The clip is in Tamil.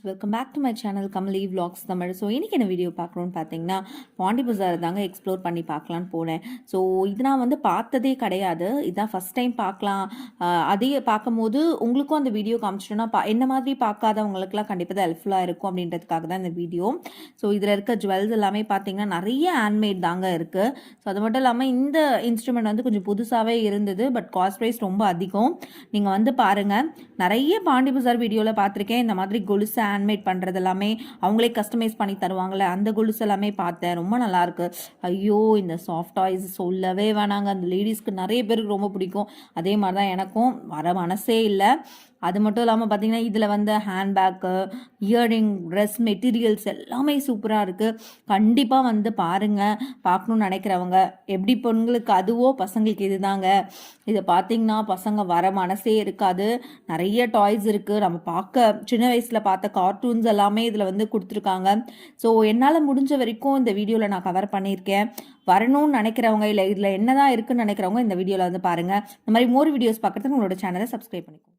Welcome back to my channel Kamali vlogs Tamil. So இன்றைக்கி என்ன வீடியோ பார்க்குறோன்னு பார்த்தீங்கன்னா பாண்டி பஜார் தாங்க எக்ஸ்ப்ளோர் பண்ணி பார்க்கலான்னு போனேன். ஸோ இது நான் வந்து பார்த்ததே கிடையாது, இதுதான் ஃபஸ்ட் டைம் பார்க்கலாம். அதே பார்க்கும்போது உங்களுக்கும் அந்த வீடியோ காமிச்சிட்டோன்னா என்ன மாதிரி பார்க்காதவங்களுக்குலாம் கண்டிப்பாக தான் ஹெல்ப்ஃபுல்லாக இருக்கும் அப்படின்றதுக்காக தான் இந்த வீடியோ. ஸோ இதில் இருக்க ஜுவல்ஸ் எல்லாமே பார்த்தீங்கன்னா நிறைய ஹேண்ட்மேட் தாங்க இருக்குது. ஸோ அது மட்டும் இல்லாமல் இந்த இன்ஸ்ட்ருமெண்ட் வந்து கொஞ்சம் புதுசாகவே இருந்தது, பட் காஸ்ட் ப்ரைஸ் ரொம்ப அதிகம். நீங்கள் வந்து பாருங்கள், நிறைய பாண்டி பஜார் வீடியோவில் பார்த்துருக்கேன் இந்த மாதிரி கொலுசு ஹேண்ட்மேட் பண்ணுறது எல்லாமே அவங்களே கஸ்டமைஸ் பண்ணி தருவாங்கள்ல, அந்த கொலுசு எல்லாமே பார்த்தேன், ரொம்ப நல்லாயிருக்கு. ஐயோ இந்த சாஃப்ட் டாய்ஸ் சொல்லவே வேணாங்க, அந்த லேடிஸ்க்கு நிறைய பேருக்கு ரொம்ப பிடிக்கும். அதே மாதிரி தான் எனக்கும் வர மனசே இல்லை. அது மட்டும் இல்லாமல் பார்த்தீங்கன்னா இதில் வந்து ஹேண்ட்பேக்கு, இயரிங், ட்ரெஸ் மெட்டீரியல்ஸ் எல்லாமே சூப்பராக இருக்குது. கண்டிப்பாக வந்து பாருங்கள், பார்க்கணுன்னு நினைக்கிறவங்க. எப்படி பொண்ணுங்களுக்கு அதுவோ பசங்களுக்கு இது தாங்க. இதை பார்த்தீங்கன்னா பசங்க வர மனசே இருக்காது. நிறைய டாய்ஸ் இருக்குது, நம்ம பார்க்க சின்ன வயசில் பார்த்த கார்ட்டூன்ஸ் எல்லாமே இதில் வந்து கொடுத்துருக்காங்க. ஸோ என்னால் முடிஞ்ச வரைக்கும் இந்த வீடியோவில் நான் கவர் பண்ணியிருக்கேன். வரணும்னு நினைக்கிறவங்க, இல்லை இதில் என்ன தான் இருக்குன்னு நினைக்கிறவங்க இந்த வீடியோவில் வந்து பாருங்கள். இந்த மாதிரி மோர் வீடியோஸ் பார்க்குறதுக்கு உங்களோட சேனலை சப்ஸ்கிரைப் பண்ணிக்கோங்க.